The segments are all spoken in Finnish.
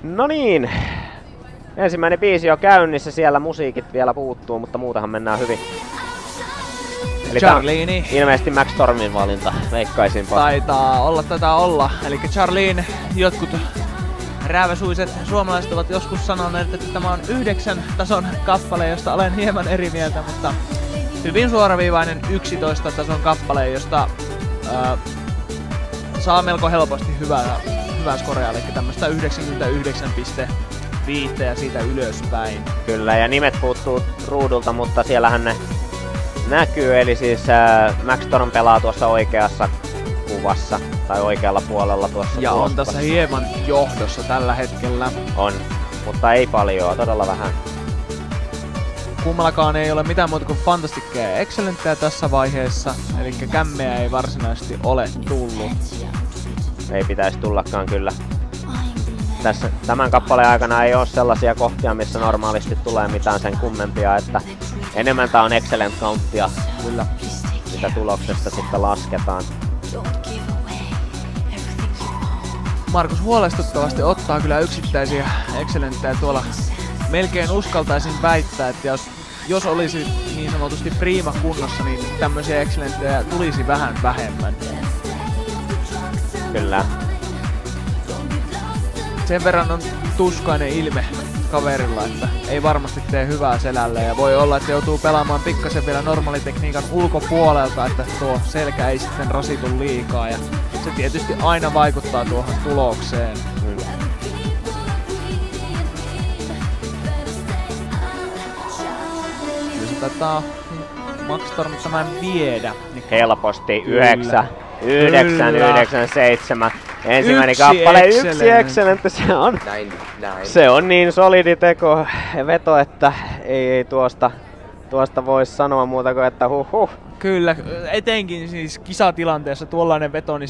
No niin, ensimmäinen biisi on käynnissä, siellä musiikit vielä puuttuu, mutta muutahan mennään hyvin. Eli Charlene. Ilmeisesti Max Stormin valinta, veikkaisinpa. Taitaa olla. Eli Charlene, jotkut rääväsuiset suomalaiset ovat joskus sanoneet, että tämä on 9 tason kappale, josta olen hieman eri mieltä, mutta hyvin suoraviivainen 11 tason kappale, josta saa melko helposti hyvää skorea, eli tämmöstä 99,5 ja siitä ylöspäin. Kyllä, ja nimet puuttuu ruudulta, mutta siellähän ne näkyy, eli siis Max Storm pelaa tuossa oikeassa kuvassa, tai oikealla puolella tuossa. Ja on tässä hieman johdossa tällä hetkellä. On, mutta ei paljon, todella vähän. Kummallakaan ei ole mitään muuta kuin Fantastickia ja Excellenttiä tässä vaiheessa, eli kämmeä ei varsinaisesti ole tullut. Ei pitäisi tullakaan kyllä. Tässä, tämän kappaleen aikana ei ole sellaisia kohtia, missä normaalisti tulee mitään sen kummempia, että enemmän tää on excellent counttia, kyllä, mitä tuloksesta sitten lasketaan. Markus huolestuttavasti ottaa kyllä yksittäisiä excellentteja tuolla. Melkein uskaltaisin väittää, että jos olisi niin sanotusti prima kunnossa, niin tämmöisiä excellentteja tulisi vähän vähemmän. Kyllä. Sen verran on tuskainen ilme kaverilla, että ei varmasti tee hyvää selälle ja voi olla, että joutuu pelaamaan pikkasen vielä normaalitekniikan ulkopuolelta, että tuo selkä ei sitten rasitu liikaa ja se tietysti aina vaikuttaa tuohon tulokseen. Jos taitaa Max Storm tämän viedä. Niin helposti 9, 9, 7. Ensimmäinen kappale, yksi excellent. Se on niin solidi teko veto, että ei tuosta voisi sanoa muuta kuin, että huh. Kyllä, etenkin siis kisatilanteessa tuollainen veto, niin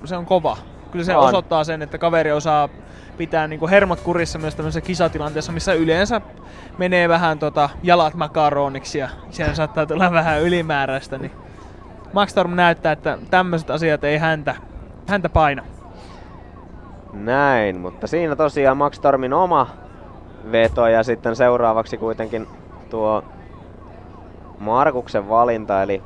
se on kova. Kyllä se osoittaa sen, että kaveri osaa pitää niinku hermot kurissa myös tämmöisessä kisatilanteessa, missä yleensä menee vähän jalat makaroniksi ja siellä saattaa tulla vähän ylimääräistä. Niin Max Storm näyttää, että tämmöiset asiat ei häntä paina. Näin, mutta siinä tosiaan Max Stormin oma veto ja sitten seuraavaksi kuitenkin tuo Markuksen valinta, eli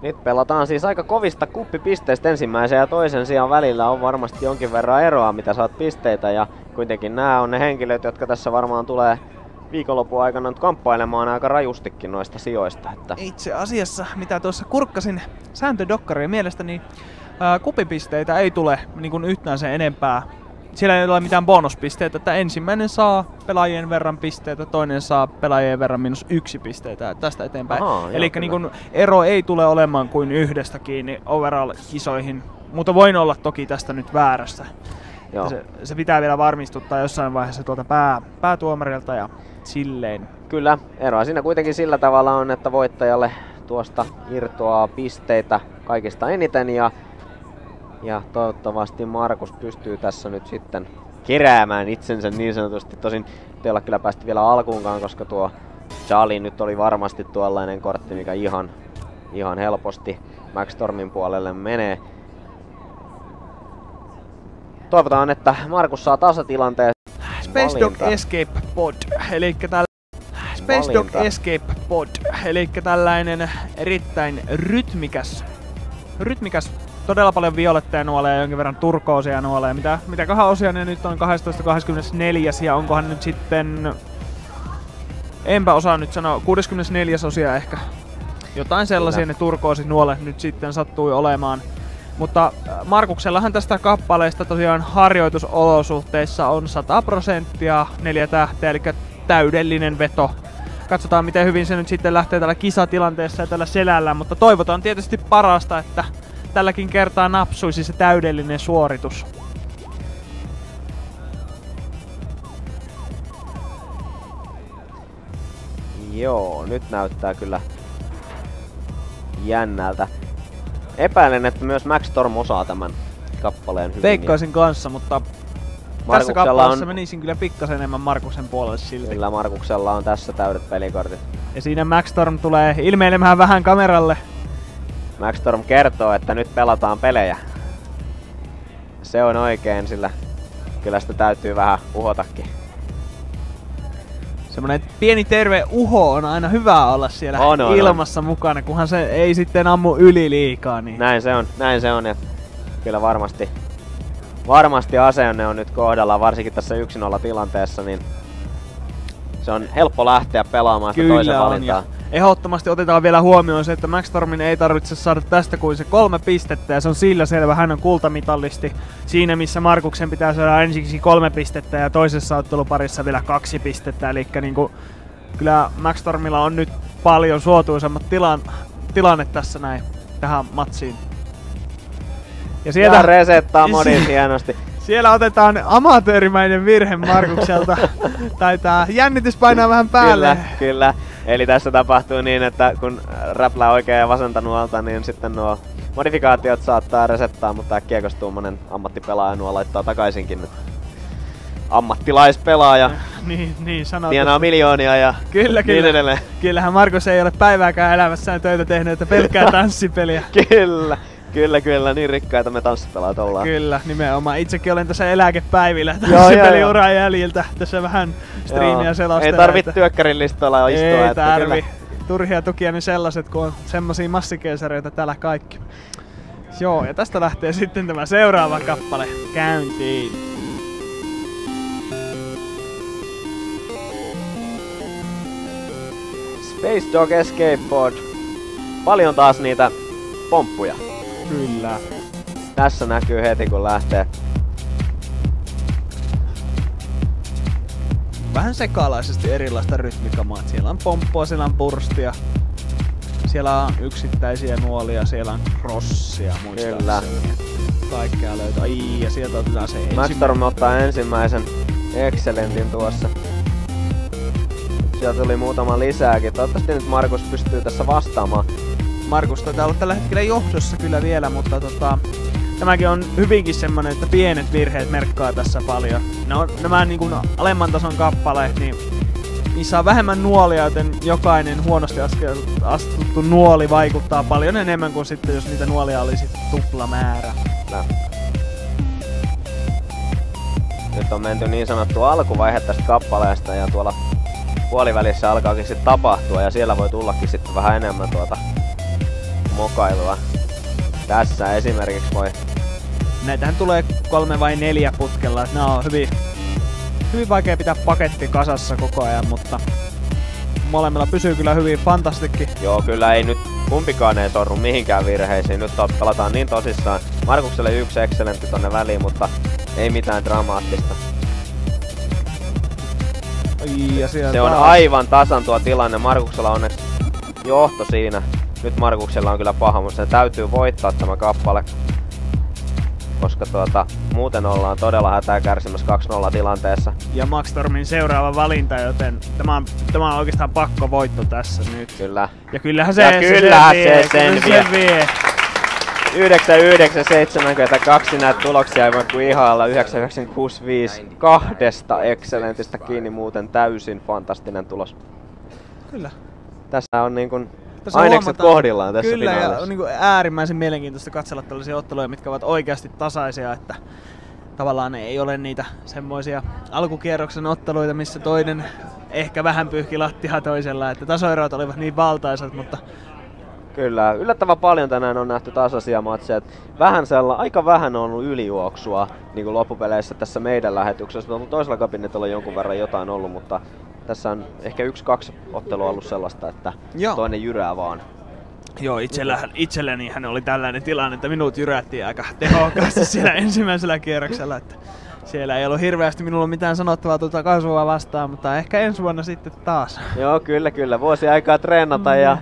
nyt pelataan siis aika kovista kuppipisteistä ensimmäisen ja toisen sijaan välillä on varmasti jonkin verran eroa, mitä saat pisteitä ja kuitenkin nämä on ne henkilöt, jotka tässä varmaan tulee viikonlopun aikana nyt kamppailemaan aika rajustikin noista sijoista. Että itse asiassa, mitä tuossa kurkkasin sääntödokkaria mielestäni, kuppipisteitä ei tule niin kuin yhtään sen enempää. Siellä ei ole mitään bonuspisteitä, että ensimmäinen saa pelaajien verran pisteitä, toinen saa pelaajien verran -1 pisteitä tästä eteenpäin. Eli niin kuin ero ei tule olemaan kuin yhdestä kiinni overall-kisoihin, mutta voin olla toki tästä nyt väärässä. Se pitää vielä varmistuttaa jossain vaiheessa tuolta päätuomarilta ja silleen. Kyllä, eroa siinä kuitenkin sillä tavalla on, että voittajalle tuosta irtoaa pisteitä kaikista eniten ja toivottavasti Markus pystyy tässä nyt sitten keräämään itsensä niin sanotusti. Tosin ei olla kyllä päästy vielä alkuunkaan, koska tuo Charlie nyt oli varmasti tuollainen kortti, mikä ihan helposti Max Stormin puolelle menee. Toivotaan, että Markus saa tasatilanteen. Space Dog Escape Pod, elikkä tällainen erittäin rytmikäs, todella paljon violetteja nuoleja ja jonkin verran turkoosia nuoleja. Mitäköhän osia ne nyt on 12.24 ja onkohan nyt sitten, enpä osaa nyt sanoa, 64 osia ehkä. Jotain sellaisia ne turkoosit nuolet nyt sitten sattui olemaan. Mutta Markuksellahan tästä kappaleesta tosiaan harjoitusolosuhteissa on 100%, 4 tähteä, eli täydellinen veto. katsotaan miten hyvin se nyt sitten lähtee tällä kisatilanteessa ja tällä selällä, mutta toivotaan tietysti parasta, että tälläkin kertaa napsuisi se täydellinen suoritus. Joo, nyt näyttää kyllä jännältä. Epäilen, että myös Max Storm osaa tämän kappaleen hyvin. Veikkaisin kanssa, mutta tässä kappaleessa menisin kyllä pikkasen enemmän Markuksen puolelle silti. Kyllä Markuksella on tässä täydet pelikortit. Ja siinä Max Storm tulee ilmeilemään vähän kameralle. Max Storm kertoo, että nyt pelataan pelejä. Se on oikein, sillä kyllä sitä täytyy vähän uhotakin. Semmonen pieni terve uho on aina hyvä olla siellä ilmassa mukana, kunhan se ei sitten ammu yli liikaa. Niin. Näin se on. Ja kyllä varmasti asenne on nyt kohdalla, varsinkin tässä 1-0 tilanteessa, niin se on helppo lähteä pelaamaan sitä toisen valintaa. Ehdottomasti otetaan vielä huomioon se, että Max Stormin ei tarvitse saada tästä kuin se 3 pistettä, ja se on sillä selvä, hän on kultamitallisti. Siinä missä Markuksen pitää saada ensiksi 3 pistettä ja toisessa otteluparissa vielä 2 pistettä, eli niinku, kyllä Max Stormilla on nyt paljon suotuisammat tilanne tässä näin tähän matsiin. Ja sieltä resettaa modin hienosti. Siellä otetaan amatöörimäinen virhe Markukselta. Taitaa jännitys painaa vähän päälle. Kyllä. Eli tässä tapahtuu niin, että kun räplää oikein ja vasenta nuolta, niin sitten nuo modifikaatiot saattaa resettaa, mutta äkkiäköstuumainen ammattipelaaja nuo laittaa takaisinkin nyt. Ammattilaispelaaja. Niin sanottu. Tienaa miljoonia ja kyllä. Niin edelleen. Kyllähän Markus ei ole päivääkään elämässään töitä tehnyt, että pelkkää tanssipeliä. Kyllä, niin rikkaita me tanssipelaat ollaan. Kyllä, nimenomaan. Itsekin olen tässä eläkepäivillä tanssipeliuran jäljiltä. Tässä vähän striimiä selostella. Ei tarvitse työkkärin listoilla istua. Ei tarvi. Turhia tukia niin sellaiset, kun on semmosia massikeisareita täällä kaikki. Joo, ja tästä lähtee sitten tämä seuraava kappale käyntiin. Space Dog Escape Pod. Paljon taas niitä pomppuja. Kyllä. Tässä näkyy heti kun lähtee. Vähän sekalaisesti erilaista rytmikamaa. Siellä on pomppua, siellä on burstia. Siellä on yksittäisiä nuolia, siellä on crossia muistaakseni. Kaikkea löytää. Ja sieltä otetaan se ensimmäinen. Max Storm ottaa ensimmäisen Excellentin tuossa. Sieltä tuli muutama lisääkin. Toivottavasti nyt Markus pystyy tässä vastaamaan. Markus taitaa olla tällä hetkellä johdossa kyllä vielä, mutta tämäkin on hyvinkin semmonen, että pienet virheet merkkaa tässä paljon. No, nämä niin kuin alemman tason kappaleet, niin niissä on vähemmän nuolia, joten jokainen huonosti astuttu nuoli vaikuttaa paljon enemmän kuin sitten, jos niitä nuolia olisi tuplamäärä. Nyt on menty niin sanottu alkuvaihe tästä kappaleesta ja tuolla puolivälissä alkaakin sitten tapahtua ja siellä voi tullakin sitten vähän enemmän mokailua. Tässä esimerkiksi voi... Näitähän tulee 3 vai 4 putkella, nämä on hyvin vaikea pitää paketti kasassa koko ajan, mutta molemmilla pysyy kyllä hyvin fantastikin. Joo, kyllä ei nyt kumpikaan ei sorru mihinkään virheisiin, nyt pelataan niin tosissaan. Markukselle 1 excellentti tonne väliin, mutta ei mitään dramaattista. Se on aivan tasan tuo tilanne, Markuksella on onneksi johto siinä. Nyt Markuksella on kyllä paha, mutta se täytyy voittaa tämä kappale. Koska muuten ollaan todella hätää kärsimässä 2-0 tilanteessa. Ja Max Stormin seuraava valinta, joten tämä on oikeastaan pakko voitto tässä nyt. Kyllä. Ja kyllähän se sen vie. 9-9-72 näitä tuloksia ei voi kuin ihailla. 9-9-6-5 2 excellentistä kiinni, muuten täysin fantastinen tulos. Kyllä. Tässä on niin kuin ainekset kohdillaan tässä kyllä, finaalissa. Ja on niin äärimmäisen mielenkiintoista katsella tällaisia otteluja, mitkä ovat oikeasti tasaisia, että tavallaan ei ole niitä semmoisia alkukierroksen otteluita, missä toinen ehkä vähän pyyhki lattiaa toisella, että tasoerot olivat niin valtaisat, mutta kyllä, yllättävän paljon tänään on nähty tasaisia matseja. Aika vähän on ollut ylijuoksua niin kuin loppupeleissä tässä meidän lähetyksessä, mutta toisella kabinetilla on jonkun verran jotain ollut, mutta tässä on ehkä 1-2 ottelua ollut sellaista, että toinen jyrää vaan. Joo, itselleni hän oli tällainen tilanne, että minut jyrättiin aika tehokkaasti siellä ensimmäisellä kierroksella. Että Siellä ei ollut hirveästi minulla mitään sanottavaa tuota kasvua vastaan, mutta ehkä ensi vuonna sitten taas. Joo, kyllä. Vuosi aikaa treenata ja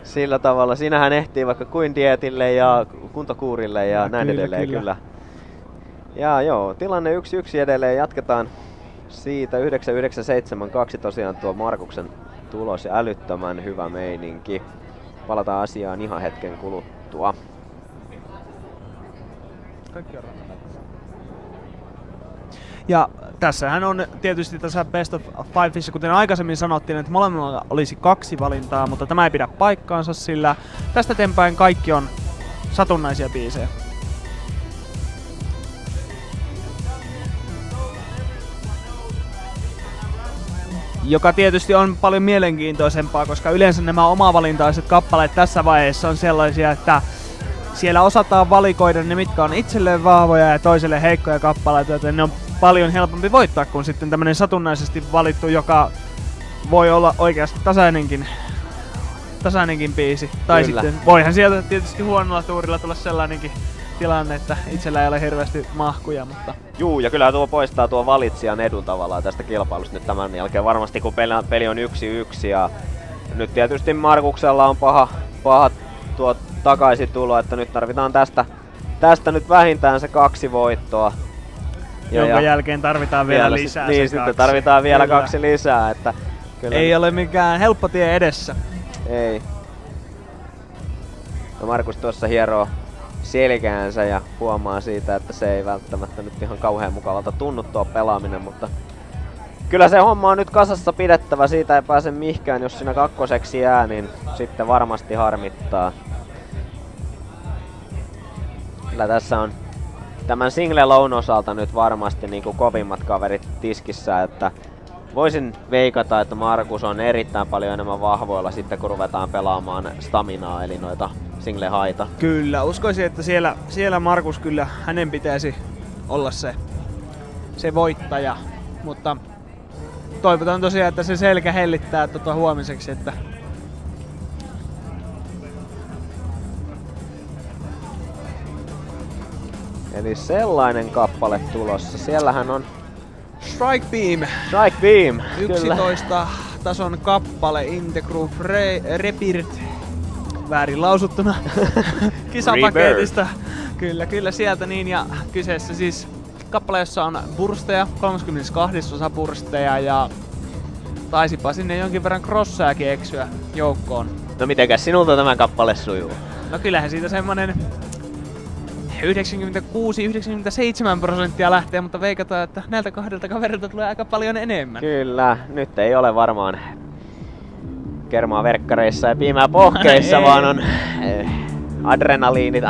sillä tavalla. Siinähän ehtii vaikka kuin dietille ja kuntokuurille ja näin edelleen. Kyllä. Ja joo, tilanne 1-1 edelleen. Jatketaan siitä 9-9-7-2 tosiaan tuo Markuksen tulos ja älyttömän hyvä meininki. Palataan asiaan ihan hetken kuluttua. Kaikki on ja tässähän on tietysti tässä Best of Fiveissa, kuten aikaisemmin sanottiin, että molemmilla olisi 2 valintaa, mutta tämä ei pidä paikkaansa, sillä tästä eteenpäin kaikki on satunnaisia biisejä. Joka tietysti on paljon mielenkiintoisempaa, koska yleensä nämä omavalintaiset kappaleet tässä vaiheessa on sellaisia, että siellä osataan valikoida ne, mitkä on itselleen vahvoja ja toiselle heikkoja kappaleita, joten ne on paljon helpompi voittaa kuin sitten tämmönen satunnaisesti valittu, joka voi olla oikeasti tasainenkin biisi. Tai Kyllä. sitten voihan sieltä tietysti huonolla tuurilla tulla sellainenkin tilanne, että itsellä ei ole hirveästi mahkuja, mutta... Juu, ja kyllä tuo poistaa tuo valitsijan edun tavallaan tästä kilpailusta nyt tämän jälkeen. Varmasti kun peli on 1-1 ja nyt tietysti Markuksella on paha tuo takaisitulo, että nyt tarvitaan tästä nyt vähintään se 2 voittoa. Jonka jälkeen tarvitaan vielä lisää. Niin, sitten tarvitaan vielä 2 lisää. Että kyllä ei ole mikään helppo tie edessä. Ei. No Markus tuossa hieroo selkäänsä ja huomaa siitä, että se ei välttämättä nyt ihan kauhean mukavalta tunnu tuo pelaaminen, mutta kyllä se homma on nyt kasassa pidettävä, siitä ei pääse mihkään, jos siinä kakkoseksi jää, niin sitten varmasti harmittaa. Kyllä tässä on tämän single lown osalta nyt varmasti niin kuin kovimmat kaverit tiskissä, että voisin veikata, että Markus on erittäin paljon enemmän vahvoilla sitten kun ruvetaan pelaamaan staminaa eli noita single haita. Kyllä, uskoisin, että siellä Markus kyllä hänen pitäisi olla se voittaja, mutta toivotaan tosiaan, että se selkä hellittää huomiseksi, että eli sellainen kappale tulossa. Siellähän on Strike Beam. Strike Beam, 11 kyllä. tason kappale Intergroove Rebirth. Väärin lausuttuna kisapaketista. Kyllä sieltä niin, ja kyseessä siis kappale, jossa on bursteja, 32 osa bursteja ja taisipa sinne jonkin verran crossajakin eksyä joukkoon. No mitenkäs sinulta tämä kappale sujuu? No kyllähän siitä semmonen 96-97% lähtee, mutta veikataan, että näiltä 2 kaverilta tulee aika paljon enemmän. Kyllä, nyt ei ole varmaan kermaa verkkareissa ja piimää pohkeissa, vaan on adrenaliinit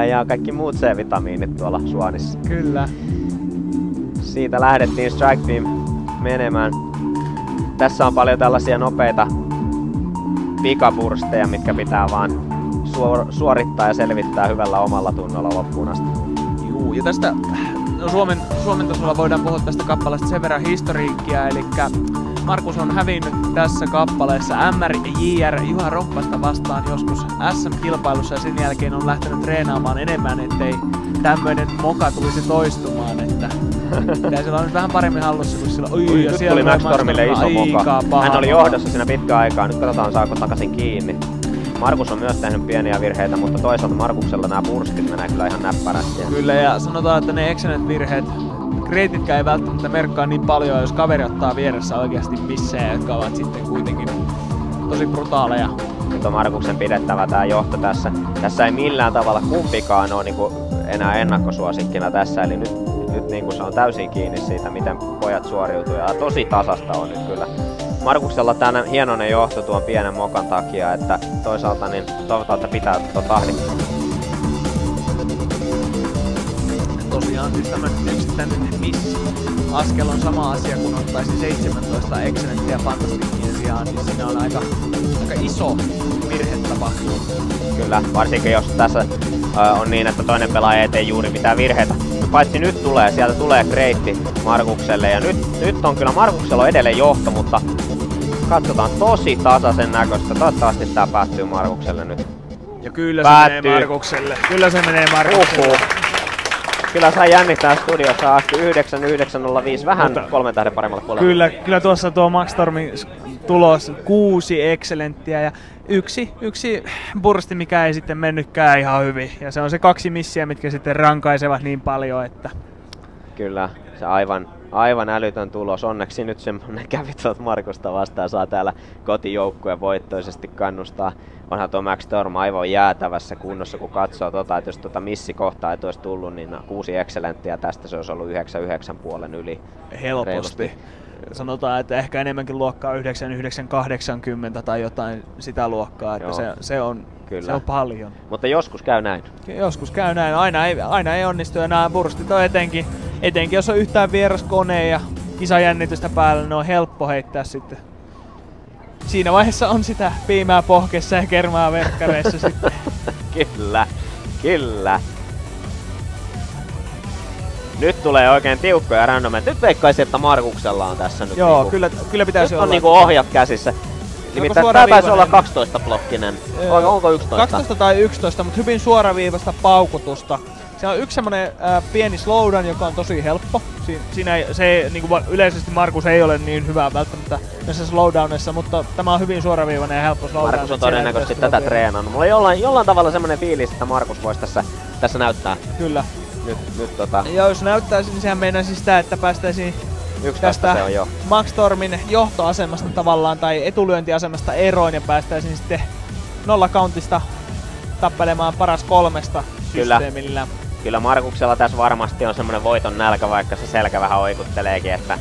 ja kaikki muut C-vitamiinit tuolla suonissa. Kyllä. Siitä lähdettiin Strike Beam menemään. Tässä on paljon tällaisia nopeita pikabursteja, mitkä pitää vaan suorittaa ja selvittää hyvällä omalla tunnolla loppuun asti. Juu, ja tästä Suomen tasolla voidaan puhua tästä kappaleesta sen verran historiikkia, eli Markus on hävinnyt tässä kappaleessa MR ja JR Juha Roppasta vastaan joskus SM-kilpailussa ja sen jälkeen on lähtenyt treenaamaan enemmän, ettei tämmöinen moka tulisi toistumaan, että pitäisi olla nyt vähän paremmin hallussa kuin sillä. Oi, nyt tuli Max Stormille iso moka. Hän oli johdossa siinä pitkään aikaa, nyt katsotaan saako takaisin kiinni. Markus on myös tehnyt pieniä virheitä, mutta toisaalta Markuksella nämä burstit menee kyllä ihan näppärästi. Kyllä, ja sanotaan, että ne excellent-virheet, kreititkään ei välttämättä merkkaa niin paljon, jos kaveri ottaa vieressä oikeasti missejä, jotka ovat sitten kuitenkin tosi brutaaleja. Nyt on Markuksen pidettävä tää johto tässä. Tässä ei millään tavalla kumpikaan ole niinku enää ennakkosuosikkina tässä, eli nyt niinku se on täysin kiinni siitä, miten pojat suoriutuu, ja tosi tasasta on nyt kyllä. Markuksella tää hienoinen johto tuon pienen mokan takia, että toisaalta niin toivotaan, että pitää tahdin. Tosiaan siis tämä yksittäinen miss-askel on sama asia, kun ottaisi 17 excellenttiä fantastikkien sijaan, niin siinä on aika iso virhe tapahtuu. Kyllä, varsinkin jos tässä on niin, että toinen pelaaja ei tee juuri mitään virheitä. Paitsi nyt sieltä tulee kreitti Markukselle, ja nyt on kyllä Markuksella on edelleen johto, mutta katsotaan tosi tasaisen näköistä. Toivottavasti tää päättyy Markukselle nyt. Ja kyllä se menee Markukselle. Kyllä se menee Markukselle. Kyllä saa jännittää studiossa asti 9.905 vähän 3 tähden paremmalle puolelle. Kyllä tuossa tuo Max Stormin tulos 6 excellenttiä ja yksi bursti, mikä ei sitten mennytkään ihan hyvin. Ja se on se 2 missiä, mitkä sitten rankaisevat niin paljon, että... Kyllä, se aivan älytön tulos. Onneksi nyt semmonen kävi tuolta Markusta vastaan, saa täällä kotijoukkueen voittoisesti kannustaa. Onhan tuo Max Storm aivan jäätävässä kunnossa, kun katsoo että jos missikohtaa ei olisi tullut, niin 6 excellenttiä tästä se olisi ollut 9,9 yli. Helposti. Reilusti. Sanotaan, että ehkä enemmänkin luokkaa 9,980 tai jotain sitä luokkaa, että se on paljon. Mutta joskus käy näin. Joskus käy näin, aina ei onnistu ja nämä burstit on etenkin jos on yhtään vieras kone ja kisajännitystä päällä, ne on helppo heittää sitten. Siinä vaiheessa on sitä piimää pohkeessa ja kermaa verkkareissa sitten. Kyllä. Nyt tulee oikein tiukkoja randomeja. Nyt veikkaisin, että Markuksella on tässä nyt joo, kyllä pitäisi olla. On niinku ohjat käsissä. Nimittäin tää taisi olla 12-blokkinen. Onko 11? 12 tai 11, mutta hyvin suoraviivasta paukutusta. Se on yksi semmonen pieni slowdown, joka on tosi helppo. Niinku yleisesti Markus ei ole niin hyvä välttämättä näissä slowdownissa, mutta tämä on hyvin suoraviivainen ja helppo slowdown. Markus on todennäköisesti tätä treenannut. Mulla on jollain tavalla semmonen fiilis, että Markus voisi tässä näyttää. Kyllä. Nyt Ja jos näyttäisi, niin sehän meinasi sitä, että päästäisiin tästä se on jo. Max Stormin johtoasemasta tavallaan tai etulyöntiasemasta eroon ja päästäisiin sitten 0 countista tappelemaan paras 3 systeemillä. Kyllä Markuksella tässä varmasti on semmonen voiton nälkä, vaikka se selkä vähän oikutteleekin, että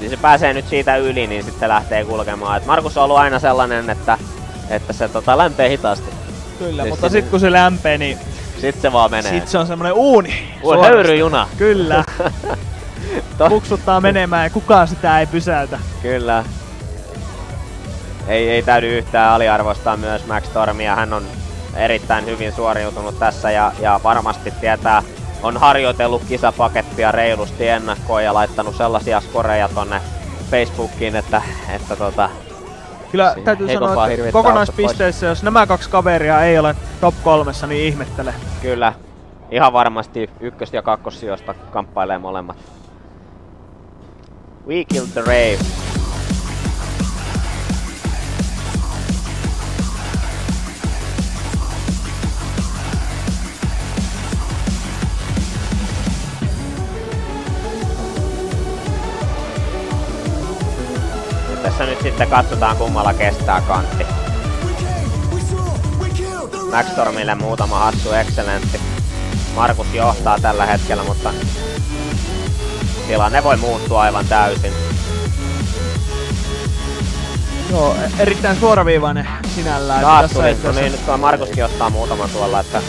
niin se pääsee nyt siitä yli, niin sitten lähtee kulkemaan. Et Markus on ollut aina sellainen, että se lämpee hitaasti. Kyllä, siis mutta sitten kun se lämpee, niin sit se vaan menee. Sit se on semmonen uuni. Höyryjuna. Kyllä. Puksuttaa menemään ja kukaan sitä ei pysäytä. Kyllä. Ei täydy yhtään aliarvostaa myös Max Stormia. Hän on erittäin hyvin suoriutunut tässä ja varmasti on harjoitellut kisapakettia reilusti ennakkoon ja laittanut sellaisia skoreja tonne Facebookiin, että kyllä täytyy sanoa, että kokonaispisteissä, jos nämä 2 kaveria ei ole top 3, niin ihmettele. Kyllä. Ihan varmasti 1- ja 2-sijoista kamppailee molemmat. We killed the rave. Tässä nyt sitten katsotaan kummalla kestää kantti. Max Stormille muutama hassu excellentti. Markus johtaa tällä hetkellä, mutta tilanne voi muuttua aivan täysin. Joo, erittäin suoraviivainen sinällään. Taas tuli, niin nyt tuo Markuskin ottaa muutaman tuolla, että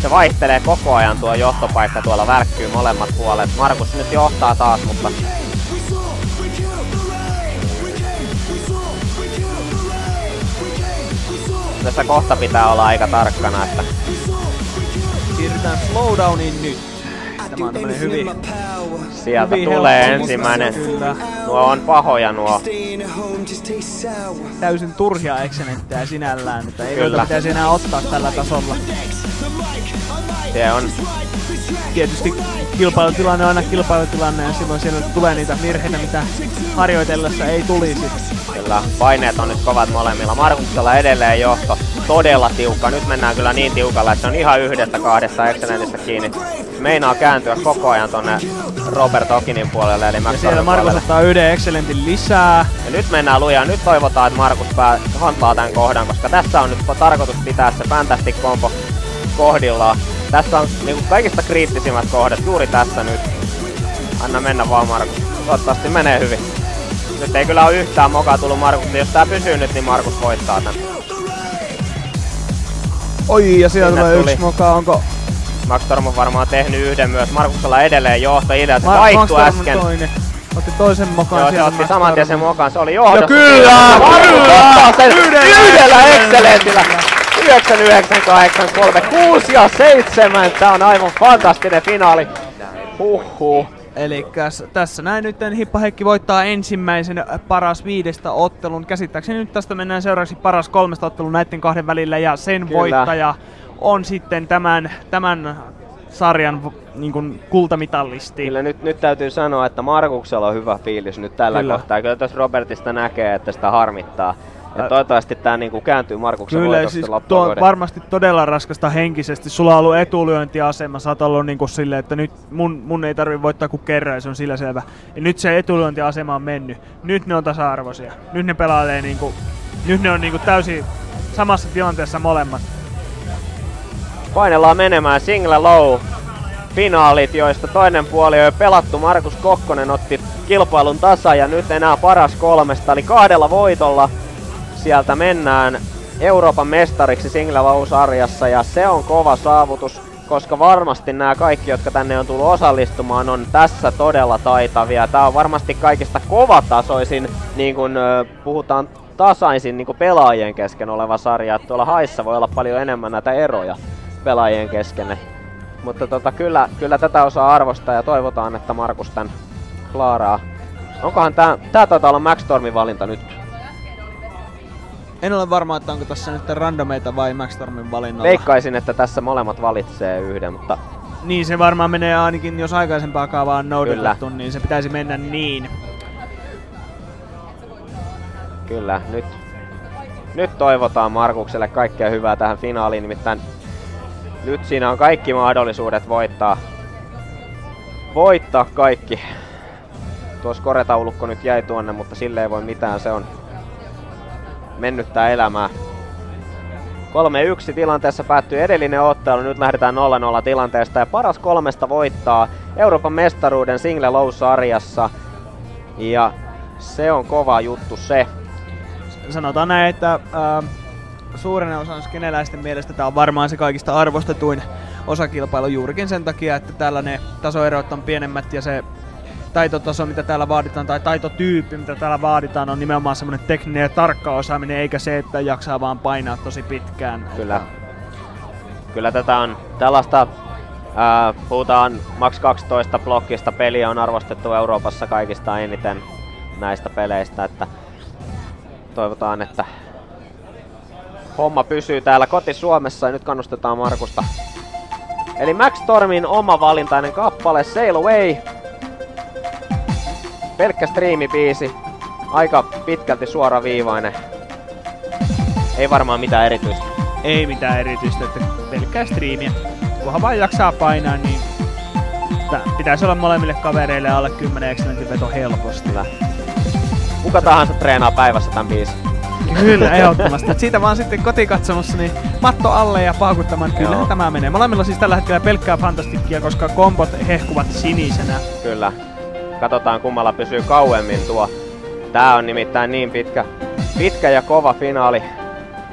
se vaihtelee koko ajan tuo johtopaikka tuolla, välkkyy molemmat puolet. Markus nyt johtaa taas, mutta tässä kohta pitää olla aika tarkkana, että siirrytään slowdowniin nyt. Tämä on tämmönen hyvin. Sieltä tulee ensimmäinen. Nuo on pahoja nuo. Täysin turhia excellenttejä sinällään, että ei noita pitäisi enää ottaa tällä tasolla. Se on. Tietysti kilpailutilanne on aina kilpailutilanne ja silloin siellä tulee niitä virheitä, mitä harjoitellessa ei tulisi. Kyllä, paineet on nyt kovat molemmilla. Markuksella edelleen johto todella tiukka. Nyt mennään kyllä niin tiukalla, että se on ihan 1-2 excellentistä kiinni. Meinaa kääntyä koko ajan tonne Robert Okinin puolelle, eli Max ja siellä Markus ottaa 1 excellentin lisää. Ja nyt mennään lujaa. Nyt toivotaan, että Markus hantaa tämän kohdan, koska tässä on nyt tarkoitus pitää se Fantastic Combo kohdillaan. Tässä on niinku kaikista kriittisimmät kohdat juuri tässä nyt. Anna mennä vaan Markus. Toivottavasti menee hyvin. Nyt ei kyllä ole yhtään mokaa tullut Markusta. Jos tää pysyy nyt, niin Markus voittaa tän. Oi, ja siellä tulee 1 moka. Onko Max Storm on varmaan tehnyt yhden myös. Markuksella edelleen johto. Idea, se vaihtui äsken. Otti toisen mokan. Joo, se otti saman tien sen mokan. Se oli johdossa. Ja kyllä! Markus sen yhdellä excellentillä. 998, 3, 6 ja 7. Tää on aivan fantastinen finaali. Huhhuh. Elikkäs tässä näin nyt Hippa Heikki voittaa ensimmäisen paras 5 ottelun. Käsittääkseni nyt tästä mennään seuraavaksi paras 3 ottelun näiden 2 välillä ja sen voittaja on sitten tämän sarjan niin kuin kultamitallisti. Kyllä nyt täytyy sanoa, että Markuksella on hyvä fiilis nyt tällä kohtaa. Kyllä tuossa Robertista näkee, että sitä harmittaa. Ja toivottavasti tämä niinku kääntyy Markuksen voitoksi loppuun. Varmasti todella raskasta henkisesti. Sulla on ollut etulyöntiasema, sä oot ollut niinku silleen, että nyt mun ei tarvi voittaa kuin kerran, se on sillä selvä. Ja nyt se etulyöntiasema on mennyt. Nyt ne on tasa-arvoisia. Nyt ne pelailee niinku, nyt ne on niinku täysin samassa tilanteessa molemmat. Painellaan menemään single low finaalit, joista toinen puoli on jo pelattu. Markus Kokkonen otti kilpailun tasa ja nyt enää paras kolmesta, eli 2 voitolla sieltä mennään Euroopan mestariksi single low-sarjassa ja se on kova saavutus, koska varmasti nämä kaikki, jotka tänne on tullut osallistumaan, on tässä todella taitavia. Tää on varmasti kaikista kovatasoisin, niin kun puhutaan tasaisin niin kun pelaajien kesken oleva sarja. Tuolla haissa voi olla paljon enemmän näitä eroja pelaajien kesken. Mutta kyllä tätä osaa arvostaa ja toivotaan, että Markus tän klaaraa. Onkohan tää taitaa olla Max Stormin valinta nyt? En ole varma, että onko tässä nyt randomeita vai Max Stormin valinnalla. Veikkaisin, että tässä molemmat valitsee yhden, mutta... Niin se varmaan menee ainakin, jos aikaisempaa kaavaa on noudatettu, niin se pitäisi mennä niin. Kyllä, nyt toivotaan Markukselle kaikkea hyvää tähän finaaliin, nimittäin nyt siinä on kaikki mahdollisuudet voittaa kaikki. Tuossa koretaulukko nyt jäi tuonne, mutta sille ei voi mitään, se on mennyttää elämää. 3-1 tilanteessa päättyy edellinen ottelu, nyt lähdetään 0-0 tilanteesta ja paras kolmesta voittaa Euroopan mestaruuden single low-sarjassa. Ja se on kova juttu se. Sanotaan näin, että suuren osan skeneläisten mielestä tämä on varmaan se kaikista arvostetuin osakilpailu juurikin sen takia, että täällä ne tasoerot on pienemmät ja se taitotaso, mitä täällä vaaditaan, tai taitotyyppi, mitä täällä vaaditaan, on nimenomaan semmoinen tekninen ja tarkka osaaminen, eikä se, että jaksaa vaan painaa tosi pitkään. Kyllä tätä on tällaista, puhutaan Max 12 blokkista, peliä on arvostettu Euroopassa kaikista eniten näistä peleistä, että toivotaan, että homma pysyy täällä koti-Suomessa ja nyt kannustetaan Markusta. Eli Max Stormin oma valintainen kappale, Sail Away. Pelkkä striimibiisi, aika pitkälti suoraviivainen. Ei varmaan mitään erityistä. Ei mitään erityistä, että pelkkää striimiä. Kunhan vaan jaksaa painaa, niin pitäisi olla molemmille kavereille alle 10 excellentin veto helposti. Kuka tahansa treenaa päivässä tämän biisin. Kyllä, ehdottomasti. Siitä vaan sitten kotikatsomussa niin matto alle ja paukuttamaan. Kyllähän tämä menee. Molemmilla siis tällä hetkellä pelkkää fantastikkia, koska kombot hehkuvat sinisenä. Kyllä. Katsotaan kummalla pysyy kauemmin tuo. Tää on nimittäin niin pitkä ja kova finaali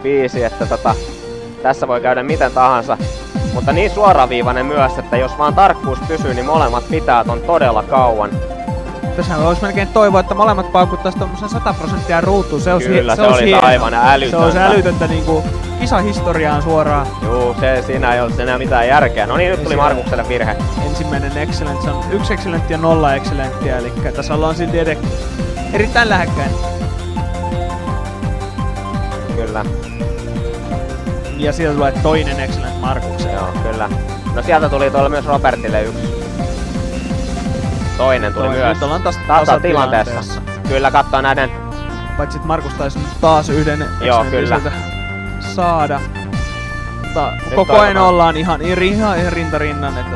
biisi, että tässä voi käydä miten tahansa. Mutta niin suoraviivainen myös, että jos vaan tarkkuus pysyy, niin molemmat pitää ton todella kauan. Tässä olisi melkein toivoa, että molemmat paukuttaisi tommosen 100% ruutuun. Se Kyllä, se oli aivan älytöntä. Se olisi älytöntä niinku kisahistoriaan suoraan. Juu, siinä ei ollut enää mitään järkeä. No niin, nyt tuli Markukselle virhe. Ensimmäinen excellence on 1 excellent ja 0 excellenttiä, eli tässä ollaan silti erittäin lähekkäin. Kyllä. Ja sieltä tulee toinen excellent Markukselle. Joo, kyllä. No sieltä tuli tuolla myös Robertille 1. Toinen tuli myös tasatilanteessa. Kyllä, kattoo näiden. Paitsi että Markus taisi nyt taas yhden excellentin saada. Mutta koko ajan ollaan ihan rintarinnan, että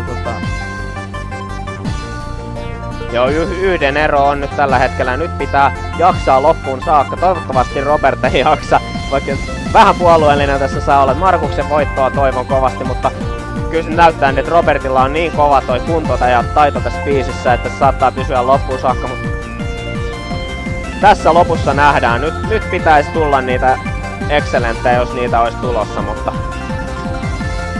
Joo, yhden ero on nyt tällä hetkellä. Nyt pitää jaksaa loppuun saakka. Toivottavasti Robert ei jaksa. Vaikka vähän puolueellinen tässä saa olla. Markuksen voittoa toivon kovasti, mutta kyllä se näyttää, että Robertilla on niin kova toi kunto ja taito tässä biisissä, että se saattaa pysyä loppuun saakka. Mutta tässä lopussa nähdään. Nyt pitäisi tulla niitä excellenttejä, jos niitä olisi tulossa, mutta...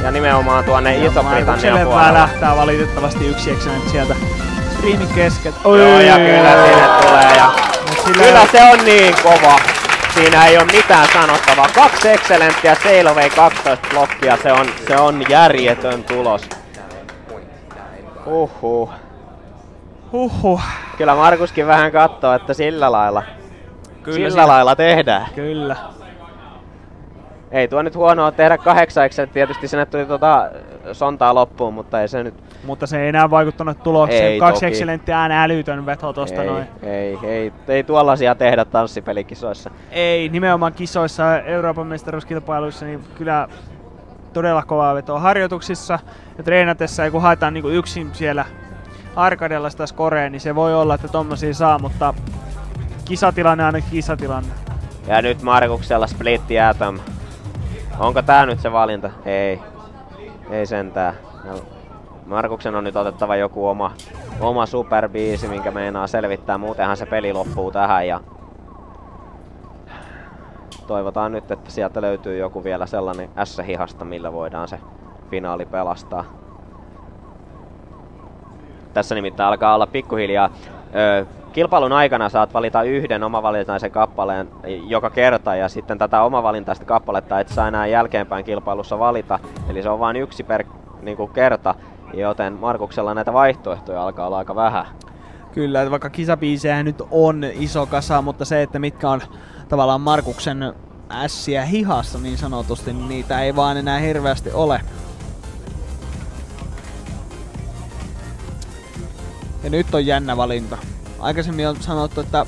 Ja nimenomaan tuonne Iso-Britannian puolella. Lähtää valitettavasti 1 excellent sieltä striimin keskeltä. Joo, ja kyllä sinne tulee. Ja kyllä se on niin kova. Siinä ei ole mitään sanottavaa. 2 excellenttiä, Sail Away 12 blokkia. Se on järjetön tulos. Kyllä Markuskin vähän katsoo, että sillä lailla tehdään. Kyllä. Ei tuo nyt huonoa tehdä 8 excellenttiä. Tietysti sinne tuli sontaa loppuun, mutta ei se nyt... Mutta se ei enää vaikuttanut tulokseen. Ei 2 toki. excellenttiä älytön veto tosta noin. Ei tuollaisia tehdä tanssipelikisoissa. Ei, nimenomaan kisoissa Euroopan mestaruuskilpailuissa niin kyllä todella kovaa vetoa harjoituksissa ja treenatessa, ja kun haetaan niinku yksin siellä arkadella sitä scorea, niin se voi olla, että tommosia saa, mutta kisatilanne on aina kisatilanne. Ja nyt Markuksella Split Atom. Onko tää nyt se valinta? Ei sentään. No, Markuksen on nyt otettava joku oma superbiisi, minkä meinaa selvittää, muutenhan se peli loppuu tähän. Ja toivotaan nyt, että sieltä löytyy joku vielä sellainen S-hihasta, millä voidaan se finaali pelastaa. Tässä nimittäin alkaa olla pikkuhiljaa. Kilpailun aikana saat valita yhden omavalintaisen kappaleen joka kerta, ja sitten tätä omavalintaista kappaletta et saa enää jälkeenpäin kilpailussa valita. Eli se on vain yksi per kerta, joten Markuksella näitä vaihtoehtoja alkaa olla aika vähän. Kyllä, että vaikka kisabiisejä nyt on iso kasa, mutta se, että mitkä on tavallaan Markuksen ässiä hihassa niin sanotusti, niin niitä ei vaan enää hirveästi ole. Ja nyt on jännä valinta. Aikaisemmin on sanottu, että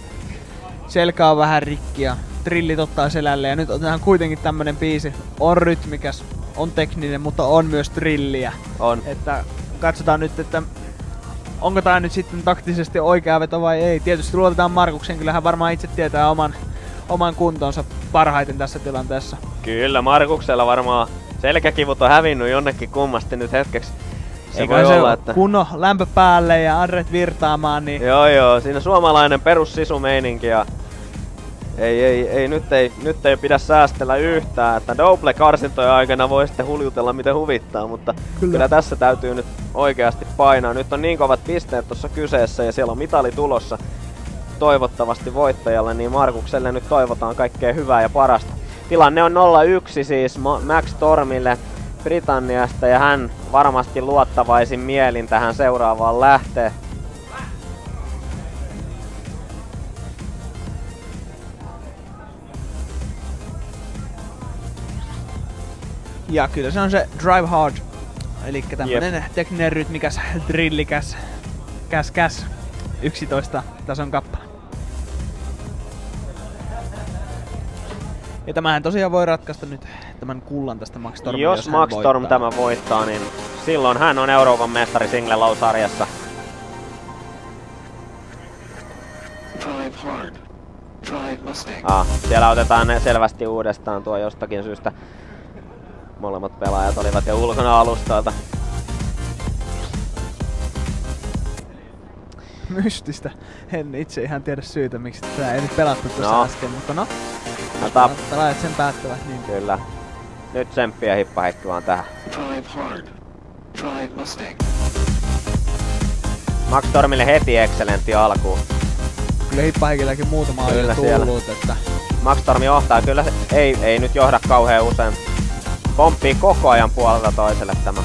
selkä on vähän rikki ja trillit ottaa selälle, ja nyt otetaan kuitenkin tämmönen biisi. On rytmikäs, on tekninen, mutta on myös trilliä. On. Että katsotaan nyt, että onko tää nyt sitten taktisesti oikea veto vai ei. Tietysti luotetaan Markuksen, kyllä hän varmaan itse tietää oman kuntonsa parhaiten tässä tilanteessa. Kyllä, Markuksella varmaan selkäkivut on hävinnyt jonnekin kummasti nyt hetkeksi. Se voi olla, että kunnon lämpö päälle ja arret virtaamaan, niin... Joo, siinä suomalainen perussisumeininki ja nyt ei pidä säästellä yhtään, että double-karsintojen aikana voi sitten huljutella miten huvittaa, mutta kyllä tässä täytyy nyt oikeasti painaa. Nyt on niin kovat pisteet tuossa kyseessä ja siellä on mitali tulossa toivottavasti voittajalle, niin Markukselle nyt toivotaan kaikkea hyvää ja parasta. Tilanne on 0-1 siis Max Stormille Britanniasta, ja hän varmasti luottavaisin mielin tähän seuraavaan lähtee. Ja kyllä se on se Drive Hard, eli tämmönen tekninen rytmikäs, drillikäs, käs 11 tason kappale. Ja tämähän tosiaan voi ratkaista nyt tämän kullan tästä Max Stormille, jos Max Storm tämän voittaa, niin silloin hän on Euroopan mestari Single Low-sarjassa. Siellä otetaan ne selvästi uudestaan tuo jostakin syystä. Molemmat pelaajat olivat jo ulkona alustalta. Mystistä. En itse ihan tiedä syytä, miksi tätä ei nyt pelattu tuossa äsken, mutta no. Pelaajat sen päättävät. Niin. Kyllä. Nyt tsemppiä hippaheikki vaan tähän. Max Stormille heti excellentti alkuun. Kyllä hippaheikilläkin muutama on jo tullut, että... Max Storm johtaa, kyllä se ei nyt johda kauhean usein. Pomppii koko ajan puolelta toiselle tämä.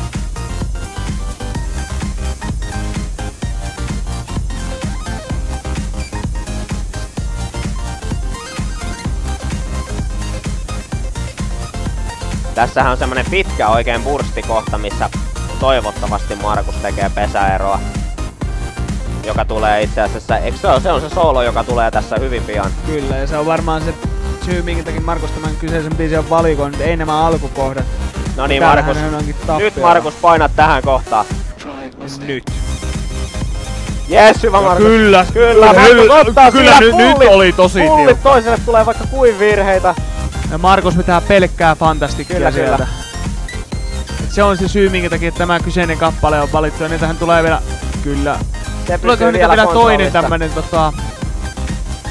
Tässähän on semmonen pitkä oikein burstikohta, missä toivottavasti Markus tekee pesäeroa. Joka tulee itse asiassa, se on se soolo, joka tulee tässä hyvin pian. Kyllä, ja se on varmaan se syy, minkä takia Markus tämän kyseisen biisin on valikoinut, ei nämä alkukohdat. No niin, Markus, nyt Markus painat tähän kohtaan. Nyt. Jes, hyvä Markus. Kyllä, Markus ottaa kyllä nyt oli tosi tiukka. Toiselle tulee vaikka kuin virheitä. Ja Markus vetää pelkkää fantastikkia sieltä. Se on se syy, minkä takia tämä kyseinen kappale on valittu, ja niitähän tulee vielä... Kyllä. Tuleeko vielä toinen tämmönen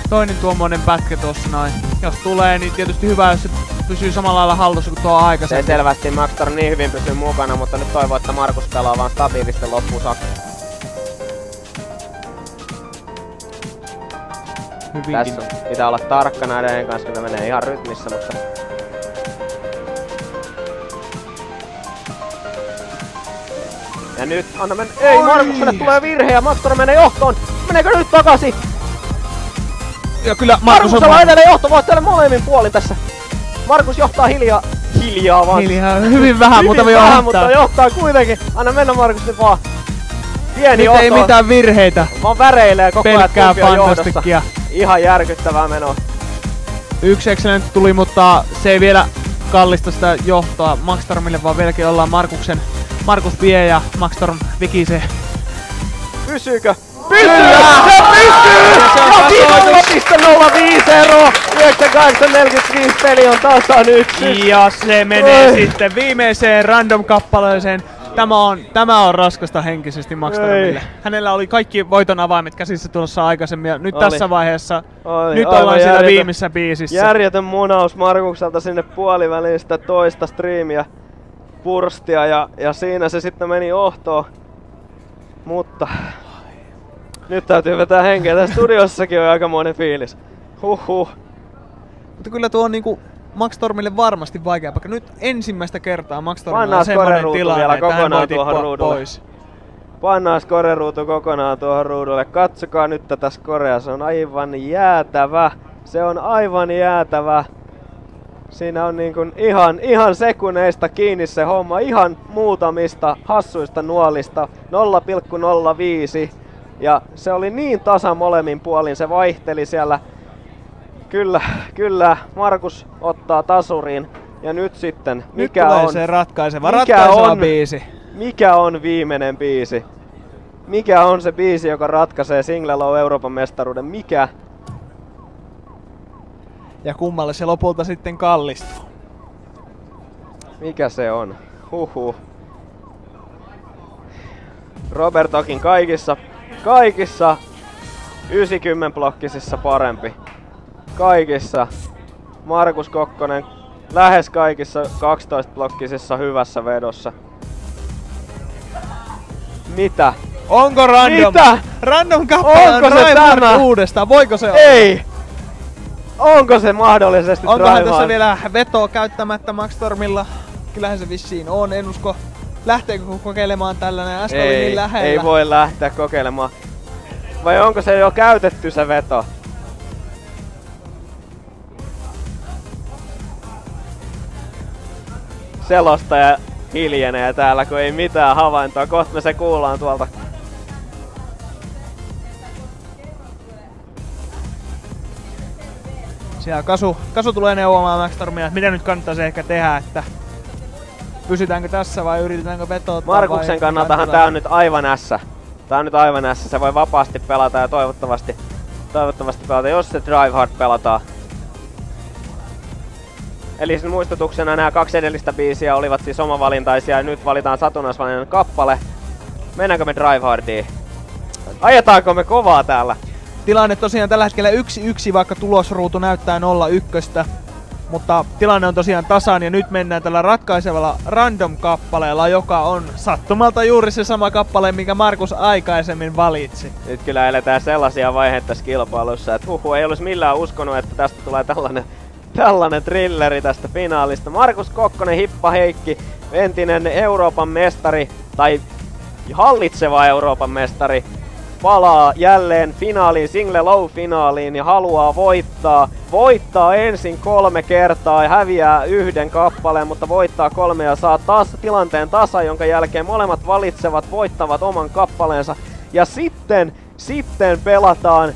toinen tuommoinen pätkä tossa noin. Jos tulee, niin tietysti hyvä, jos se pysyy samalla lailla hallussa kuin tuo aikaisemmin. Se selvästi Max Storm niin hyvin pysyy mukana, mutta nyt toivoo, että Markus pelaa vaan stabiilisti loppuun saakka. Hyvinkin. Tässä pitää olla tarkkana edelleen kanssa, kyllä menee ihan rytmissä, mutta... Ja nyt anna mennä. Ei, Markukselle tulee virhe ja Max Storm menee johtoon. Meneekö nyt takaisin? Ja kyllä Markusella on edelleen johtovoittajalle molemmin puolin tässä. Markus johtaa Hiljaa vaan. Hiljaa, hyvin vähän, mutta johtaa. Mutta johtaa kuitenkin. Anna mennä Markus nyt vaan. Pieni nyt oto. ei mitään virheitä. Vaan väreilee koko ajan, pelkkää kumpi on johdossa. fantastikia. Ihan järkyttävää menoa. Yksi excellent tuli, mutta se ei vielä kallista sitä johtoa Maxstormille, vaan vieläkin ollaan Markus vie ja Maxstorm vikisee. Pysyykö? Pysyy! Se pysyy! Ja 0,05 ero! 98-45 peli on tasan 1. Ja se menee sitten viimeiseen random-kappaleeseen. Tämä on raskasta henkisesti Maxstormille. Hänellä oli kaikki voiton avaimet käsissä tuossa aikaisemmin ja nyt tässä vaiheessa nyt ollaan siellä viimeisessä biisissä. Järjetön munaus Markukselta sinne puoliväliin sitä toista striimiä purstia ja siinä se sitten meni ohtoon. Mutta nyt täytyy vetää henkeä. Tässä studiossakin on aikamoinen fiilis. Huhhuh. Mutta kyllä tuo on niinku Maxstormille varmasti vaikea paikka. Nyt ensimmäistä kertaa Maxstormilla on semmoinen tilanne, että hän voi tippua pois. Pannaan scoreruutu kokonaan tuohon ruudulle. Katsokaa nyt tätä scorea. Se on aivan jäätävä. Se on aivan jäätävä. Siinä on niin kuin ihan sekunneista kiinni se homma. Ihan muutamista hassuista nuolista. 0,05. Ja se oli niin tasa molemmin puolin. Se vaihteli siellä. Kyllä, Markus ottaa tasuriin. Ja nyt sitten, mikä on se ratkaiseva biisi? Mikä on viimeinen biisi? Mikä on se biisi, joka ratkaisee Single Low Euroopan mestaruuden? Mikä? Ja kummalle se lopulta sitten kallistuu? Mikä se on? Huhhuh. Robertokin kaikissa 90 blokkisissa parempi. Kaikissa. Markus Kokkonen lähes kaikissa 12 blokkisissa hyvässä vedossa. Mitä? Onko random? Mitä? Random kappale on Drive uudestaan. Voiko se olla? Ei! Onko se mahdollisesti onkohan tässä vielä vetoa käyttämättä Maxstormilla? Kyllähän se vissiin on. En usko. Lähteekö kokeilemaan tällainen? Äsken oli niin lähellä. Ei voi lähteä kokeilemaan. Vai onko se jo käytetty se veto? Selostaja hiljenee täällä, kun ei mitään havaintoa. Kohta me se kuullaan tuolta. Siellä Kasu tulee neuvomaan Maxstormia, että mitä nyt kannattaisi ehkä tehdä, että pysytäänkö tässä vai yritetäänkö vetoa. Markuksen kannaltahan tää on nyt aivan ässä. Tää on nyt aivan ässä. Se voi vapaasti pelata ja toivottavasti pelata, jos se Drive Hard pelataan. Eli sen muistutuksena nämä 2 edellistä biisiä olivat siis omavalintaisia ja nyt valitaan satunnaisvalinnan kappale. Mennäänkö me Drive Hardiin? Ajetaanko me kovaa täällä? Tilanne tosiaan tällä hetkellä 1-1, vaikka tulosruutu näyttää 0-1. Mutta tilanne on tosiaan tasan ja nyt mennään tällä ratkaisevalla random-kappaleella, joka on sattumalta juuri se sama kappale, minkä Markus aikaisemmin valitsi. Nyt kyllä eletään sellaisia vaiheita tässä kilpailussa, että ei olisi millään uskonut, että tästä tulee tällainen thrilleri tästä finaalista. Markus Kokkonen, Hippa Heikki, entinen Euroopan mestari tai hallitseva Euroopan mestari, palaa jälleen finaaliin, Single Low-finaaliin ja haluaa voittaa. Voittaa ensin 3 kertaa ja häviää 1 kappaleen, mutta voittaa 3 ja saa taas tilanteen tasa, jonka jälkeen molemmat valitsevat, voittavat oman kappaleensa. Ja sitten pelataan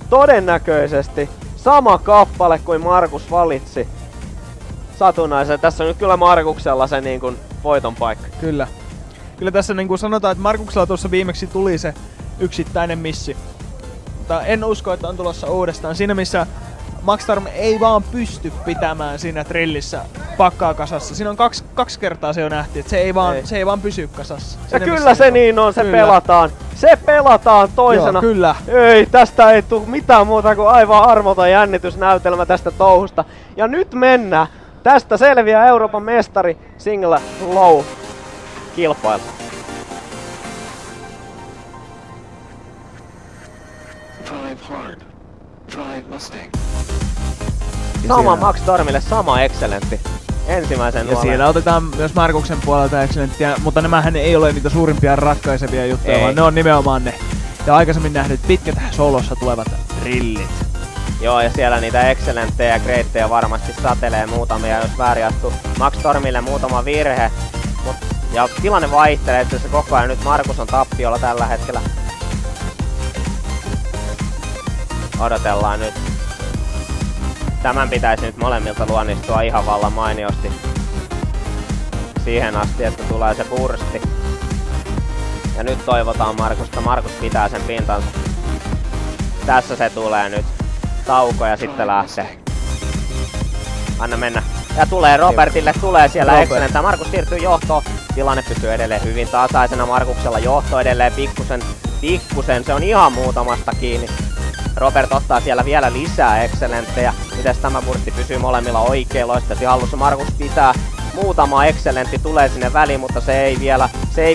todennäköisesti sama kappale kuin Markus valitsi. Satunnaisen. Tässä on nyt kyllä Markuksella se niin kuin voiton paikka. Kyllä. Kyllä tässä niin kuin sanotaan, että Markuksella tuossa viimeksi tuli se yksittäinen missi. Mutta en usko, että on tulossa uudestaan. Siinä missä Maxstorm ei vaan pysty pitämään siinä trillissä pakkaa kasassa. Siinä on kaksi kertaa se jo nähty, että se ei vaan pysy kasassa. Ja kyllä se niin on, se pelataan. Se pelataan toisena. Joo, kyllä. Ei, tästä ei tule mitään muuta kuin aivan armoton jännitysnäytelmä tästä touhusta. Ja nyt mennään. Tästä selviää Euroopan mestari Single Low -kilpailu. Drive hard. Drive Mustang. Sama Maxstormille, sama excellentti. Ensimmäisen ja nuolen. siellä otetaan myös Markuksen puolelta excellenttiä, mutta nämähän ei ole niitä suurimpia ratkaisevia juttuja, vaan ne on nimenomaan ne ja aikaisemmin nähdyt pitkät solossa tulevat rillit. Joo, ja siellä niitä excellentteja ja greattejä varmasti satelee muutamia, jos väärin astuu. Max Stormille muutama virhe. Ja tilanne vaihtelee, että se koko ajan nyt Markus on tappiolla tällä hetkellä. Odotellaan nyt. Tämän pitäisi nyt molemmilta luonnistua ihan vallan mainiosti. Siihen asti, että tulee se bursti. Ja nyt toivotaan Markusta. Markus pitää sen pintansa. Tässä se tulee nyt. Tauko ja sitten lähtee. Anna mennä. Ja tulee Robertille, tulee siellä excellent. Markus siirtyy johtoon. Tilanne pysyy edelleen hyvin tasaisena. Markuksella johto edelleen pikkusen. Se on ihan muutamasta kiinni. Robert ottaa siellä vielä lisää excellenttejä. Mites tämä bursti pysyy molemmilla oikein loistavasti hallussa. Markus pitää. Muutama excellentti tulee sinne väliin, mutta se ei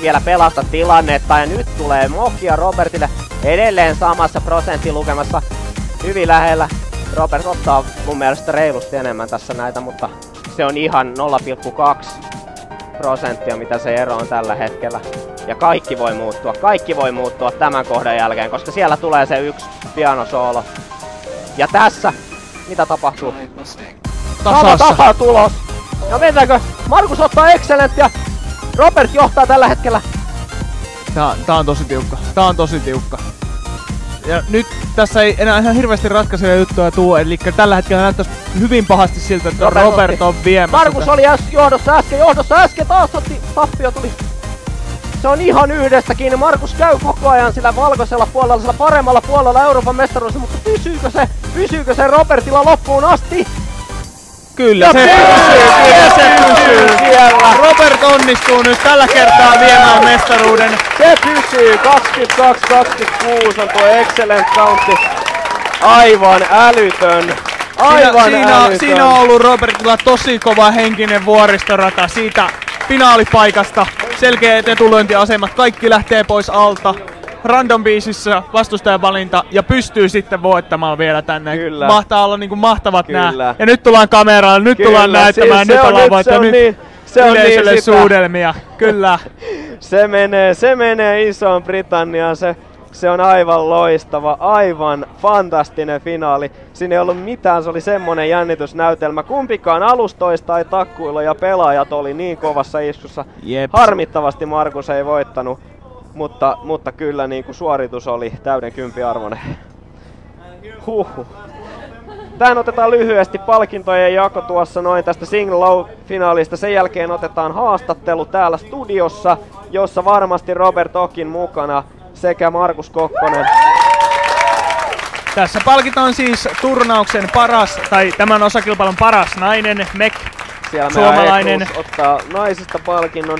vielä pelasta tilannetta. Ja nyt tulee Mokia Robertille edelleen samassa prosenttilukemassa. Hyvin lähellä. Robert ottaa mun mielestä reilusti enemmän tässä näitä, mutta se on ihan 0,2% mitä se ero on tällä hetkellä. Ja kaikki voi muuttua tämän kohdan jälkeen, koska siellä tulee se yksi pianosoolo. Ja tässä, mitä tapahtuu? Tasa tulos! Ja mennäänkö? Markus ottaa excellenttiä. Robert johtaa tällä hetkellä. Tää on tosi tiukka. Ja nyt tässä ei enää ihan hirveästi ratkaisevia juttuja tuu, eli tällä hetkellä näyttäisi hyvin pahasti siltä, että Robert on viemässä. Markus oli johdossa äsken taas tappio tuli. Se on ihan yhdestä kiinni. Markus käy koko ajan sillä valkoisella puolella, sillä paremmalla puolella Euroopan mestaruudessa, mutta pysyykö se Robertilla loppuun asti? Kyllä, se pysyy siellä. Robert onnistuu nyt tällä kertaa viemään mestaruuden. Se pysyy. 22-26 on tuo excellent countti. Aivan älytön. Siinä on ollut Robertilla tosi kova henkinen vuoristorata siitä finaalipaikasta. Selkeät etulyöntiasemat, kaikki lähtee pois alta. Random biisissä vastustajan valinta ja pystyy sitten voittamaan vielä tänne. Kyllä. Mahtaa olla niinku mahtavat nää. Ja nyt tullaan kameraan, nyt tullaan näyttämään, nyt ollaan voittaa nyt yleisölle suudelmia. Kyllä. se menee Isoon Britanniaan, se on aivan loistava, aivan fantastinen finaali. Siinä ei ollut mitään, se oli semmonen jännitysnäytelmä. Kumpikaan alustoista ei takkuilla ja pelaajat oli niin kovassa iskussa. Harmittavasti Markus ei voittanut. Mutta kyllä niin kuin suoritus oli täyden 10 arvoinen. Huhhuh. Tähän otetaan lyhyesti palkintojen jako tuossa noin tästä Single Low-finaalista. Sen jälkeen otetaan haastattelu täällä studiossa, jossa varmasti Robert Okin mukana sekä Markus Kokkonen. Tässä palkitaan siis turnauksen paras, tai tämän osakilpailun paras nainen, Mek, siellä suomalainen. Ottaa naisista palkinnon.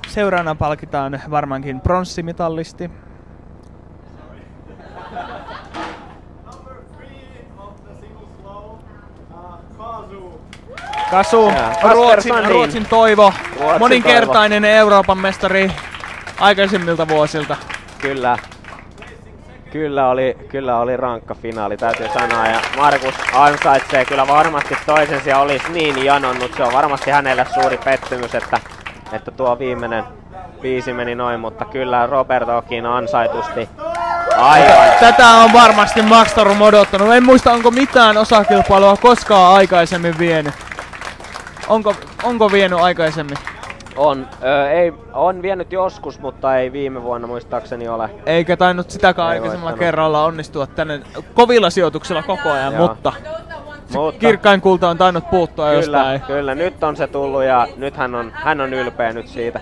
Seuraavana palkitaan varmaankin pronssimitallisti. Kasu, Ruotsin toivo, moninkertainen Euroopan mestari aikaisemmilta vuosilta. Kyllä oli rankka finaali, täytyy sanoa, ja Markus ansaitsee kyllä varmasti toisensa ja olisi niin janonnut. Se on varmasti hänelle suuri pettymys, että tuo viimeinen biisi meni noin, mutta kyllä Robert Okin ansaitusti. Aivan. Tätä on varmasti Max Storm odottanut. En muista, onko mitään osakilpailua koskaan aikaisemmin vienyt. Onko vienyt aikaisemmin? On vienyt joskus, mutta ei viime vuonna muistaakseni ole. Eikä tainnut sitäkään aikaisemmalla kerralla onnistua tänne kovilla sijoituksilla koko ajan, mutta kirkkain kulta on tainnut puuttua jostain. Kyllä, nyt on se tullut ja nyt hän on ylpeä nyt siitä.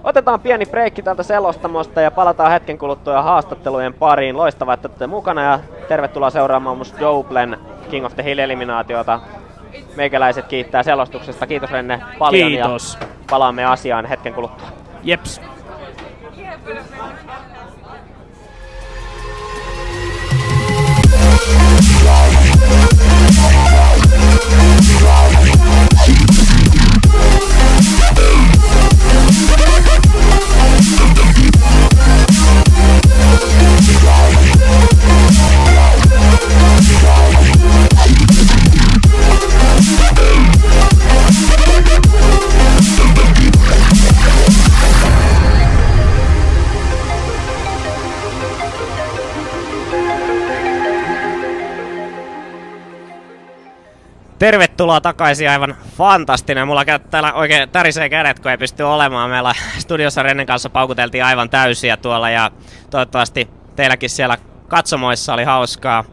Otetaan pieni breikki tältä selostamosta ja palataan hetken kuluttua haastattelujen pariin. Loistavaa, että olette mukana ja tervetuloa seuraamaan myös Doblen King of the Hill-eliminaatiota. Meikäläiset kiittää selostuksesta. Kiitos Renne paljon. Kiitos. Ja palaamme asiaan hetken kuluttua. Jeps. Tervetuloa takaisin, aivan fantastinen. Mulla täällä oikein tärisee kädet, kun ei pysty olemaan. Meillä studiossa Rennen kanssa paukuteltiin aivan täysiä tuolla ja toivottavasti teilläkin siellä katsomoissa oli hauskaa.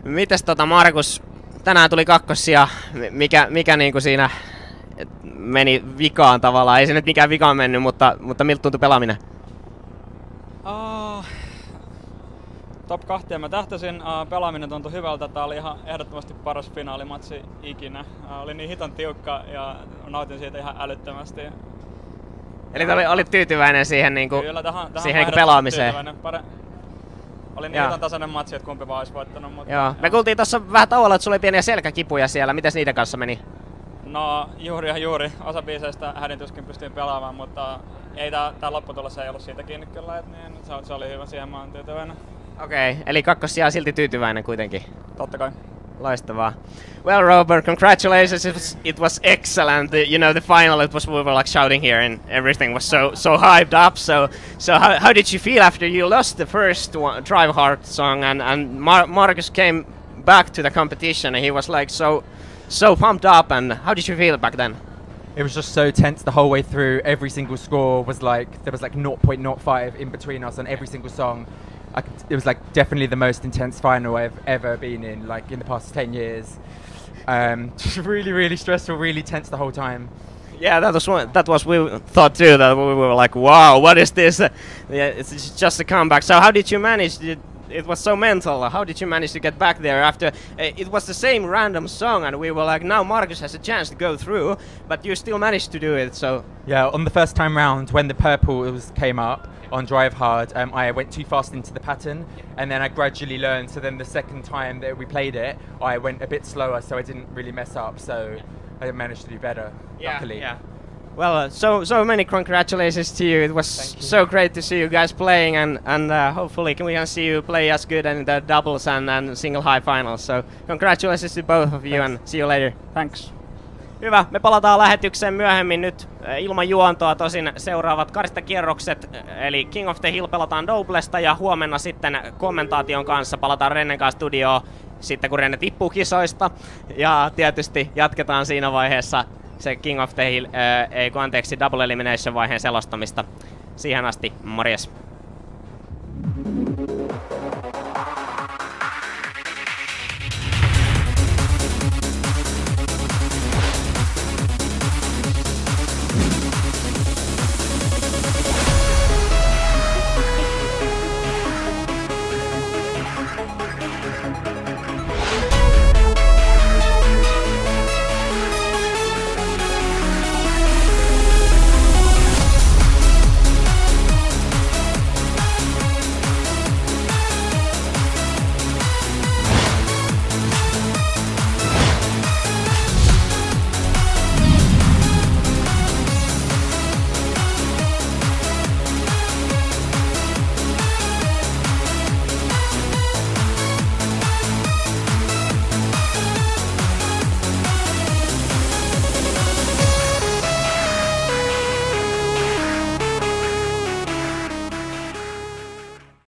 Mites Markus, tänään tuli kakkosia, mikä niinku siinä meni vikaan tavallaan? Ei se nyt mikään vikaan mennyt, mutta miltä tuntui pelaaminen? Top 2 mä tähtäsin, pelaaminen tuntui hyvältä, tää oli ihan ehdottomasti paras finaalimatsi ikinä. Oli niin hiton tiukka ja nautin siitä ihan älyttömästi. Eli olit tyytyväinen siihen, niinku, Kyllä, siihen niinku pelaamiseen? Oli niin hiton tasainen matsi, että kumpi vaan olisi voittanut. Mutta, joo. Me kuultiin tossa vähän tauolla, että sulla oli pieniä selkäkipuja siellä. Mites niiden kanssa meni? No juuri. Osa biiseistä hädintyskin pystyin pelaamaan, mutta ei tää lopputulossa ei ollut siitä kiinni kyllä, että niin, se oli hyvä, siihen mä oon tyytyväinen. Okei, eli kakkosia silti tyytyväinen kuitenkin. Totta kai. Loistavaa. Well, Robert, congratulations. It was excellent. You know, the final, we were like shouting here, and everything was so hyped up. So how did you feel after you lost the first one, Drive Hard song, and Markus came back to the competition, and he was like so pumped up? And how did you feel back then? It was just so tense the whole way through. Every single score was like, there was like 0.05 in between us on every single song. It was like definitely the most intense final I've ever been in, like in the past 10 years. Just really stressful, really tense the whole time. Yeah, that was we thought too, that we were like, wow, what is this? Yeah, it's just a comeback. So how did you manage? It was so mental. How did you manage to get back there after it was the same random song, and we were like, now Markus has a chance to go through, but you still managed to do it. So yeah, on the first time round when the purple came up on Drive Hard, I went too fast into the pattern, and then I gradually learned. So then the second time that we played it, I went a bit slower, so I didn't really mess up. So I managed to do better, luckily. Yeah. Well, so many congratulations to you. It was so great to see you guys playing, and hopefully we can see you play as good in the doubles and single high finals. So congratulations to both of you. Thanks. And see you later. Thanks. Hyvä, me palataan lähetykseen myöhemmin nyt ilman juontoa. Tosin seuraavat karistakierrokset, eli King of the Hill pelataan doublesta ja huomenna sitten kommentaation kanssa palataan Rennen kanssa studioon sitten kun Renne tippuu kisoista. Ja tietysti jatketaan siinä vaiheessa se King of the Hill, double elimination vaiheen selostamista. Siihen asti, morjes!